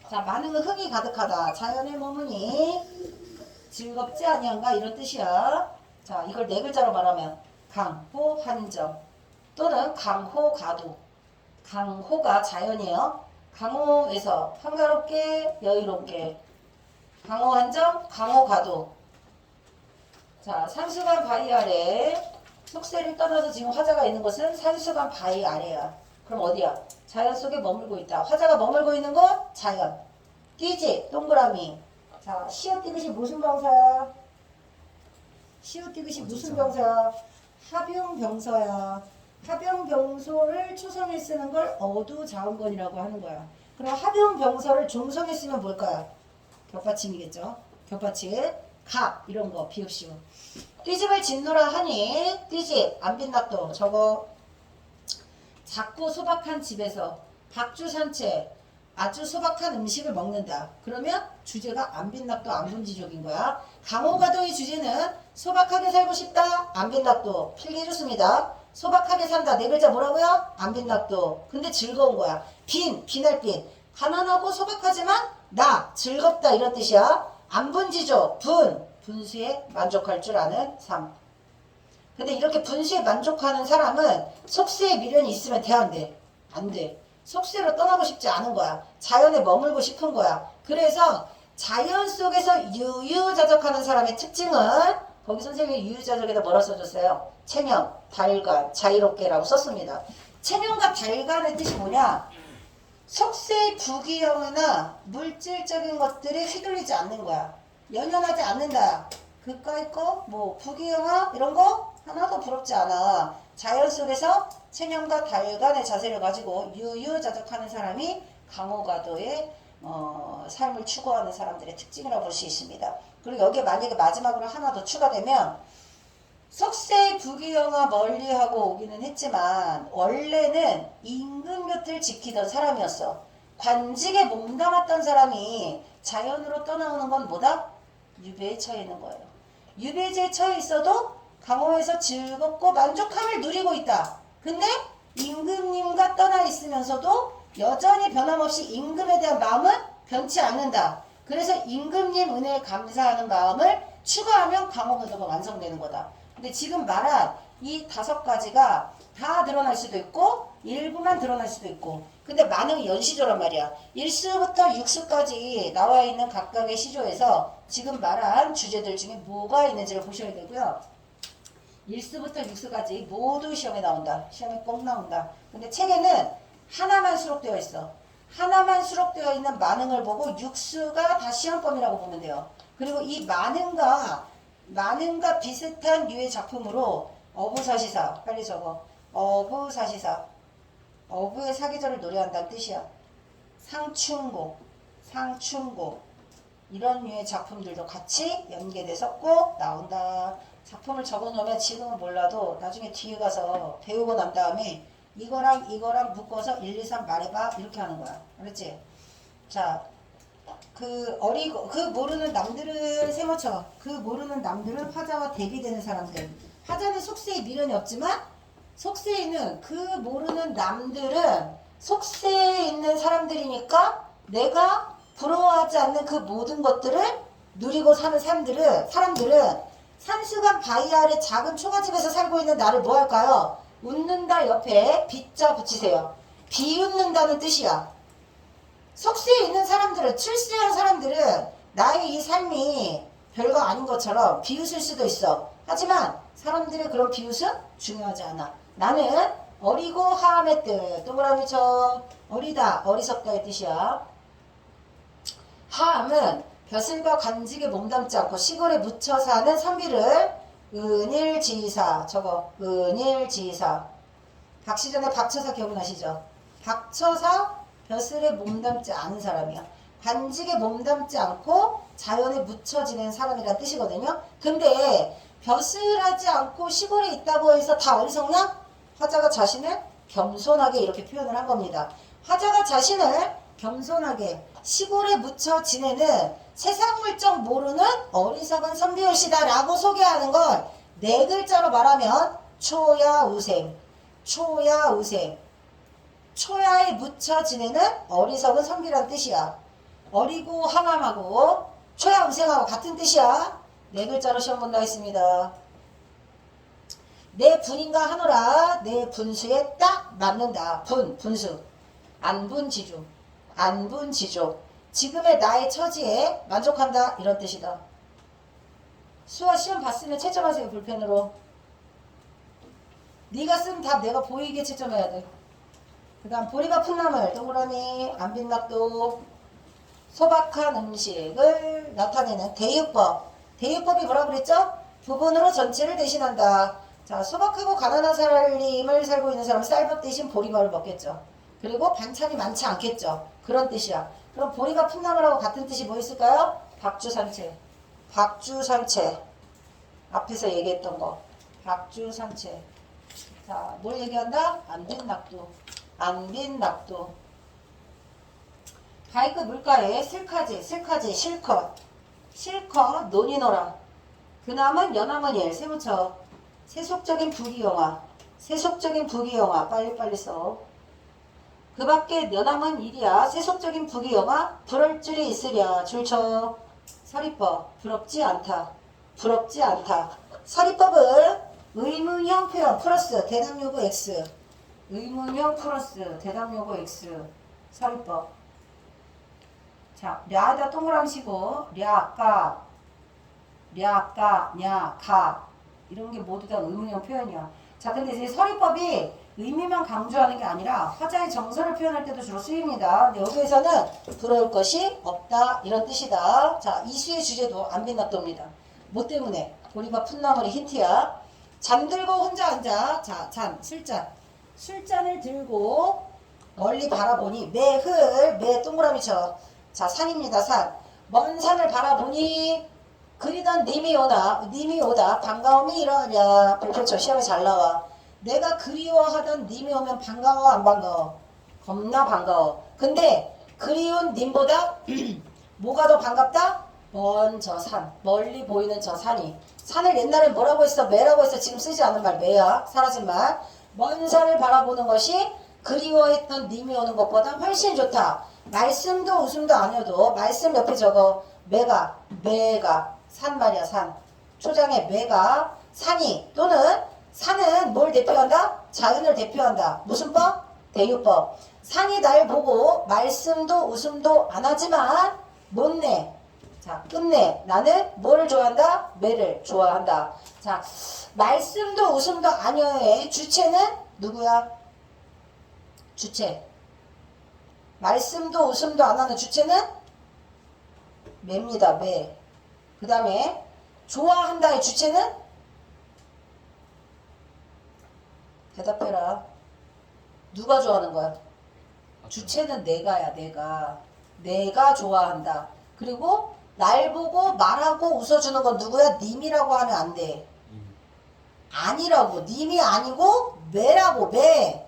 자, 만흥은 흥이 가득하다. 자연에 머무니 즐겁지 아니한가 이런 뜻이야. 자, 이걸 네 글자로 말하면 강호 한정 또는 강호 가도. 강호가 자연이에요. 강호에서 한가롭게 여유롭게. 강호 한정, 강호 가도. 자, 산수관 바위 아래. 속세를 떠나서 지금 화자가 있는 곳은 산수관 바위 아래야. 그럼 어디야? 자연 속에 머물고 있다. 화자가 머물고 있는 곳? 자연. 띠지, 동그라미. 자, 시옷띠긋이 무슨 병사야? 시옷띠긋이 무슨 병사야? 합용병서야. 합용병소를 초성에 쓰는 걸 어두자음건이라고 하는 거야. 그럼 합용병서를 중성에 쓰면 뭘까요? 겹받침이겠죠. 겹받침. 갑 이런 거 비읍시오. 띠집을 짓노라 하니 띠집 안빈낙도 저거 작고 소박한 집에서 박주 산채 아주 소박한 음식을 먹는다. 그러면 주제가 안빈낙도 안분지족인 거야. 강호가도의 주제는 소박하게 살고 싶다. 안빈낙도 필기 좋습니다. 소박하게 산다. 네 글자 뭐라고요? 안빈낙도. 근데 즐거운 거야. 비날빈. 가난하고 소박하지만 나 즐겁다 이런 뜻이야. 안분지족 분수에 만족할 줄 아는 삶. 근데 이렇게 분수에 만족하는 사람은 속세에 미련이 있으면 돼, 안 돼? 안 돼. 속세로 떠나고 싶지 않은 거야. 자연에 머물고 싶은 거야. 그래서 자연 속에서 유유자적하는 사람의 특징은 거기 선생님이 유유자적에다 뭐라 써줬어요? 체념, 달관, 자유롭게라고 썼습니다. 체념과 달관의 뜻이 뭐냐? 속세의 부귀영화나 물질적인 것들에 휘둘리지 않는 거야. 연연하지 않는다. 그까이 거, 뭐 부귀영화 이런 거 하나도 부럽지 않아. 자연 속에서 체념과 달관의 자세를 가지고 유유자적하는 사람이 강호가도의 삶을 추구하는 사람들의 특징이라고 볼 수 있습니다. 그리고 여기에 만약에 마지막으로 하나 더 추가되면 속세의 부귀영화 멀리하고 오기는 했지만 원래는 임금 곁을 지키던 사람이었어. 관직에 몸담았던 사람이 자연으로 떠나오는 건 뭐다? 유배에 처해 있는 거예요. 유배지에 처해 있어도 강호에서 즐겁고 만족함을 누리고 있다. 근데 임금님과 떠나 있으면서도 여전히 변함없이 임금에 대한 마음은 변치 않는다. 그래서 임금님 은혜에 감사하는 마음을 추가하면 강호가도가 완성되는 거다. 근데 지금 말한 이 5가지가 다 드러날 수도 있고 일부만 드러날 수도 있고, 근데 만흥이 연시조란 말이야. 1수부터 6수까지 나와 있는 각각의 시조에서 지금 말한 주제들 중에 뭐가 있는지를 보셔야 되고요. 1수부터 6수까지 모두 시험에 나온다. 시험에 꼭 나온다. 근데 책에는 하나만 수록되어 있어. 하나만 수록되어 있는 만흥을 보고 6수가 다 시험범이라고 보면 돼요. 그리고 이 만흥과 비슷한 류의 작품으로 어부사시사, 빨리 적어. 어부사시사. 어부의 사계절을 노래한다는 뜻이야. 상충곡. 이런 류의 작품들도 같이 연계돼서 꼭 나온다. 작품을 적어 놓으면 지금은 몰라도 나중에 뒤에 가서 배우고 난 다음에 이거랑 묶어서 1, 2, 3 말해봐. 이렇게 하는 거야. 알았지? 자, 그 모르는 남들은 세모쳐. 그 모르는 남들은 화자와 대비되는 사람들. 화자는 속세에 미련이 없지만 속세에 있는 그 모르는 남들은 속세에 있는 사람들이니까 내가 부러워하지 않는 그 모든 것들을 누리고 사는 사람들은 산수관 바위 아래 작은 초가집에서 살고 있는 나를 뭐 할까요? 웃는다 옆에 빗자 붙이세요. 비웃는다는 뜻이야. 속세에 있는 사람들은, 출세한 사람들은 나의 이 삶이 별거 아닌 것처럼 비웃을 수도 있어. 하지만 사람들의 그런 비웃은 중요하지 않아. 나는 어리고 하함의 뜻. 동그라미 쳐. 어리다, 어리석다의 뜻이야. 하함은 벼슬과 관직에 몸담지 않고 시골에 묻혀 사는 선비를 은일지사. 저거 은일지사. 박시전의 박처사 기억나시죠? 박처사 벼슬에 몸담지 않은 사람이야. 관직에 몸담지 않고 자연에 묻혀 지낸 사람이란 뜻이거든요. 근데 벼슬하지 않고 시골에 있다고 해서 다 어리석나? 화자가 자신을 겸손하게 이렇게 표현을 한 겁니다. 화자가 자신을 겸손하게 시골에 묻혀 지내는 세상 물정 모르는 어리석은 선비올시다 라고 소개하는 걸 네 글자로 말하면 초야우생. 초야에 묻혀 지내는 어리석은 선비란 뜻이야. 어리고 항암하고 초야응생하고 같은 뜻이야. 네 글자로 시험 본다 했습니다. 내 분인가 하노라. 내 분수에 딱 맞는다. 분수. 안분지주. 안분지조. 지금의 나의 처지에 만족한다. 이런 뜻이다. 수아 시험 봤으면 채점하세요. 볼펜으로. 네가 쓴 답 내가 보이게 채점해야 돼. 그 다음 보리가 푼나물 동그라미 안빈낙도 소박한 음식을 나타내는 대유법. 대유법이 뭐라 그랬죠? 부분으로 전체를 대신한다. 자, 소박하고 가난한 살림을 살고 있는 사람은 쌀밥 대신 보리밥을 먹겠죠. 그리고 반찬이 많지 않겠죠. 그런 뜻이야. 그럼 보리가 푼나물하고 같은 뜻이 뭐 있을까요? 박주산채. 박주산채. 앞에서 얘기했던 거. 박주산채. 자, 뭘 얘기한다? 안빈낙도. 안빈낙도. 가이크 물가에 슬카지, 실컷. 실컷 논이노라. 그남은 연함은 일, 세무쳐. 세속적인 부귀영화. 세속적인 부귀영화. 빨리빨리 써. 그 밖에 연함은 일이야. 세속적인 부귀영화. 부럴 줄이 있으랴. 줄쳐. 서리법. 부럽지 않다. 부럽지 않다. 서리법은 의문형 표현 플러스 대답요구 X. 의문형 플러스 대답요구 X. 서리법. 자, 랴다 동그라미 치고 랴까, 랴까, 냐, 가 이런 게 모두 다 의문형 표현이야. 자, 근데 이제 서리법이 의미만 강조하는 게 아니라 화자의 정서를 표현할 때도 주로 쓰입니다. 근데 여기에서는 부러울 것이 없다 이런 뜻이다. 자, 이수의 주제도 안빈낙도입니다. 뭐 때문에? 보리밥 푼나물이 힌트야. 잠들고 혼자 앉아. 자, 잔, 술잔. 술잔을 들고 멀리 바라보니 매 동그라미 쳐. 자, 산입니다. 산. 먼 산을 바라보니 그리던 님이 오다 반가움이 이러하냐. 그렇죠. 시험에 잘 나와. 내가 그리워하던 님이 오면 반가워 안 반가워? 겁나 반가워. 근데 그리운 님보다 뭐가 더 반갑다? 먼 저 산. 멀리 보이는 저 산이. 산을 옛날에 뭐라고 했어? 매라고 했어. 지금 쓰지 않은 말 매야. 사라진 말. 먼 산을 바라보는 것이 그리워했던 님이 오는 것보다 훨씬 좋다. 말씀도 웃음도 아니어도 말씀 옆에 적어. 매가 산 말이야. 산. 초장에 매가 산이 또는 산은 뭘 대표한다? 자연을 대표한다. 무슨 법? 대유법. 산이 날 보고 말씀도 웃음도 안 하지만 못내. 자, 끝내. 나는 뭐를 좋아한다? 매를 좋아한다. 자, 말씀도 웃음도 아니어의 주체는 누구야? 주체. 말씀도 웃음도 안 하는 주체는 매입니다. 매. 그 다음에 좋아한다의 주체는? 대답해라. 누가 좋아하는 거야? 주체는 내가야. 내가 좋아한다. 그리고 날 보고 말하고 웃어주는 건 누구야? 님이라고 하면 안 돼. 아니라고. 님이 아니고 매라고. 매.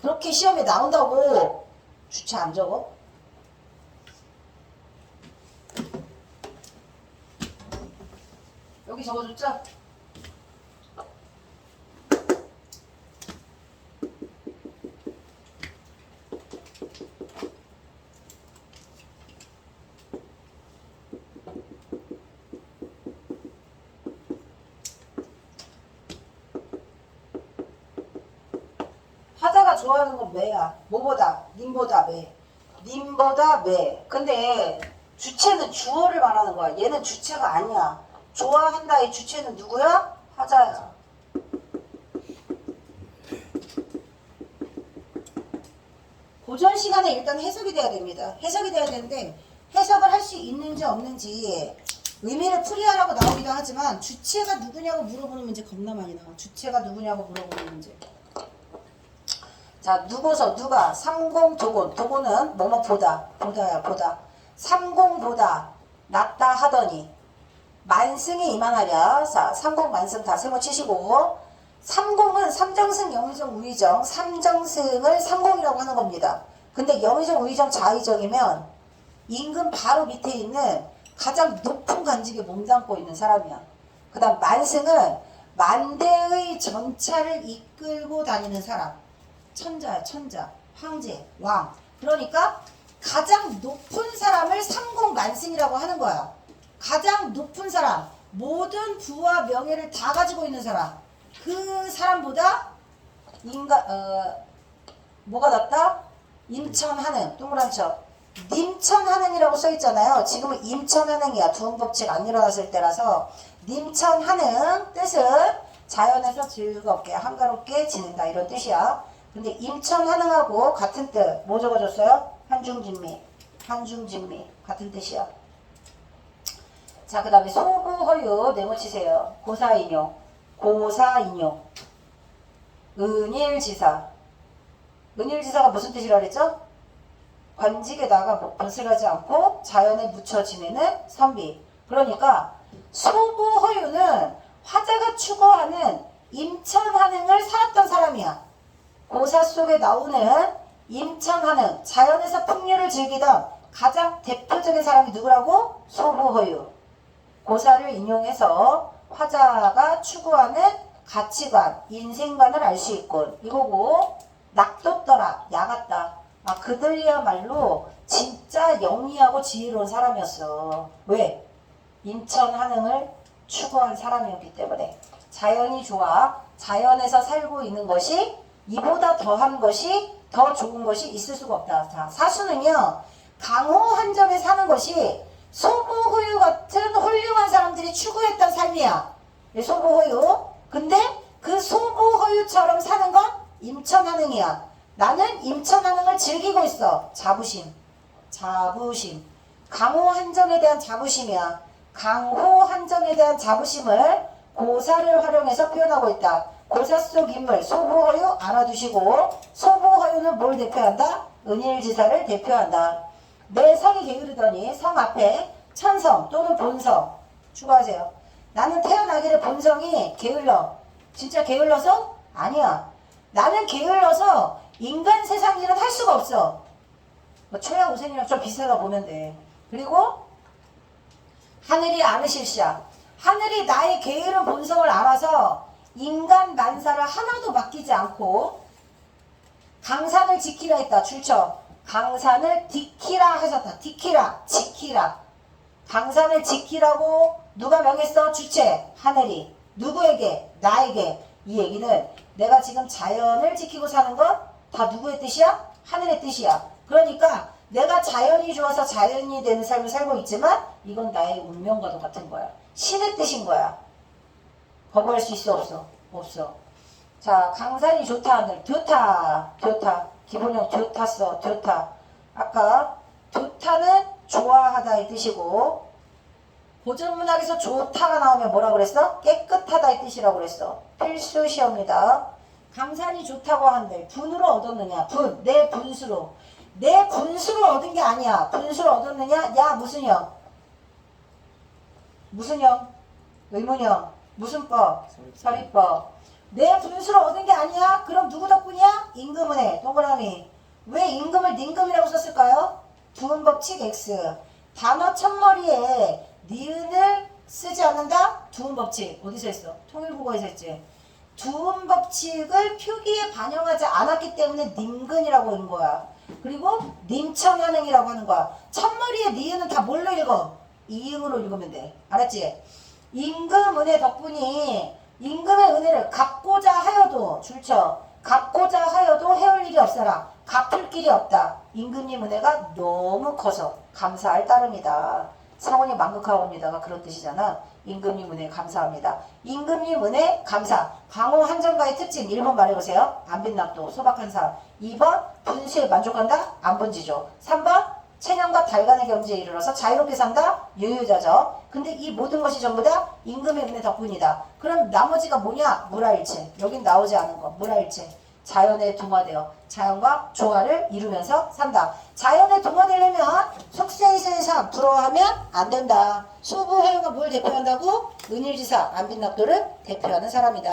그렇게 시험에 나온다고. 주체 안 적어? 여기 적어줬죠? 화자가 좋아하는 건 매야. 뭐보다? 님보다 매. 님보다 매. 근데 주체는 주어를 말하는 거야. 얘는 주체가 아니야. 좋아한다의 주체는 누구야? 화자야. 고전 시간에 일단 해석이 돼야 됩니다. 해석이 돼야 되는데 해석을 할 수 있는지 없는지 의미를 풀이하라고 나오기도 하지만 주체가 누구냐고 물어보는 문제 겁나 많이 나와. 주체가 누구냐고 물어보는 문제. 자, 누구서 누가 삼공도곤. 도곤은 뭐뭐 보다야. 삼공보다 낫다 하더니 만승이 이만하랴. 자, 삼공만승 다 세모 치시고 삼공은 삼정승, 영의정, 우의정. 삼정승을 삼공이라고 하는 겁니다. 근데 영의정, 우의정, 좌의정이면 임금 바로 밑에 있는 가장 높은 관직에 몸담고 있는 사람이야. 그 다음 만승은 만대의 전차를 이끌고 다니는 사람. 천자야. 천자. 황제, 왕. 그러니까 가장 높은 사람을 사람이라고 하는 거야. 가장 높은 사람, 모든 부와 명예를 다 가지고 있는 사람, 그 사람보다 뭐가 낫다? 임천한행, 동그란 쳐. 님천한행이라고 써있잖아요. 지금은 임천한행이야. 두음법칙 안 일어났을 때라서. 님천한행 뜻은 자연에서 즐겁게 한가롭게 지낸다 이런 뜻이야. 근데 임천한행하고 같은 뜻 뭐 적어줬어요? 한중진미 같은 뜻이야. 자, 그 다음에 소부허유 네모치세요. 고사인용 은일지사. 은일지사가 무슨 뜻이라 그랬죠? 관직에다가 бот을 하지 않고 자연에 묻혀 지내는 선비. 그러니까 소부허유는 화자가 추구하는 임천한행을 살았던 사람이야. 고사 속에 나오는 임천한행, 자연에서 풍류를 즐기던 가장 대표적인 사람이 누구라고? 소부허유. 고사를 인용해서 화자가 추구하는 가치관, 인생관을 알 수 있군. 이거고 낙돋더라, 야같다. 그들이야말로 진짜 영리하고 지혜로운 사람이었어. 왜? 임천한행을 추구한 사람이었기 때문에. 자연이 좋아. 자연에서 살고 있는 것이 이보다 더한 것이 더 좋은 것이 있을 수가 없다. 자, 사수는요, 강호 한정에 사는 것이 소부호유 같은 훌륭한 사람들이 추구했던 삶이야. 소부호유. 근데 그 소부호유처럼 사는 건 임천한행이야. 나는 임천한행을 즐기고 있어. 자부심. 강호 한정에 대한 자부심이야. 강호 한정에 대한 자부심을 고사를 활용해서 표현하고 있다. 고사 속 인물 소부허유 알아두시고, 소부허유는 뭘 대표한다? 은일지사를 대표한다. 내 성이 게으르더니 성 앞에 천성 또는 본성 추가하세요. 나는 태어나기를 본성이 게을러. 진짜 게을러서? 아니야. 나는 게을러서 인간 세상 일은 할 수가 없어. 초야 우생이랑 좀 비슷하다 보면 돼. 그리고 하늘이 아르실샤. 하늘이 나의 게으른 본성을 알아서 인간 만사를 하나도 맡기지 않고 강산을 지키라 했다. 줄쳐. 강산을 지키라 하셨다. 지키라. 강산을 지키라고 누가 명했어? 주체. 하늘이. 누구에게? 나에게. 이 얘기는 내가 지금 자연을 지키고 사는 건 다 누구의 뜻이야? 하늘의 뜻이야. 그러니까 내가 자연이 좋아서 자연이 되는 삶을 살고 있지만 이건 나의 운명과도 같은 거야. 신의 뜻인 거야. 거부할 수 있어? 없어? 없어. 자, 강산이 좋다 하늘. 좋다. 기본형 좋다. 아까 좋다는 좋아하다의 뜻이고, 고전문학에서 좋다가 나오면 뭐라고 그랬어? 깨끗하다의 뜻이라고 그랬어. 필수 시험이다. 강산이 좋다고 한들 분으로 얻었느냐? 내 분수로. 내 분수로 얻은 게 아니야. 분수로 얻었느냐? 야, 무슨 형? 의문형. 무슨 법? 서리법. 내 분수로 얻은 게 아니야? 그럼 누구 덕분이야? 임금은혜. 동그라미. 왜 임금을 닌금이라고 썼을까요? 두음법칙 X. 단어 첫머리에 니은을 쓰지 않는다? 두음법칙. 어디서 했어? 통일국어에서 했지. 두음법칙을 표기에 반영하지 않았기 때문에 님근이라고 하는 거야. 그리고 님천한행이라고 하는 거야. 첫머리에 니은은 다 뭘로 읽어? 이응으로 읽으면 돼. 알았지? 임금은혜 덕분이 임금의 은혜를 갚고자 하여도 줄쳐. 갚고자 하여도 해올 일이 없어라. 갚을 길이 없다. 임금님 은혜가 너무 커서 감사할 따름이다. 성원이 만극하옵니다가 그런 뜻이잖아. 임금님 은혜 감사합니다. 임금님 은혜 감사. 강호 한정가의 특징 1번 말해보세요. 안빈낙도 소박한 삶. 2번 분수에 만족한다. 안본지죠. 3번 체념과 달간의 경지에 이르러서 자유롭게 산다. 유유자적. 근데 이 모든 것이 전부 다 임금의 은혜 덕분이다. 그럼 나머지가 뭐냐? 물화일체. 여긴 나오지 않은 거. 물화일체. 자연에 동화되어 자연과 조화를 이루면서 산다. 자연에 동화되려면 속세이세상 부러워하면 안 된다. 소부회유가 뭘 대표한다고? 은일지사 안빈낙도를 대표하는 사람이다.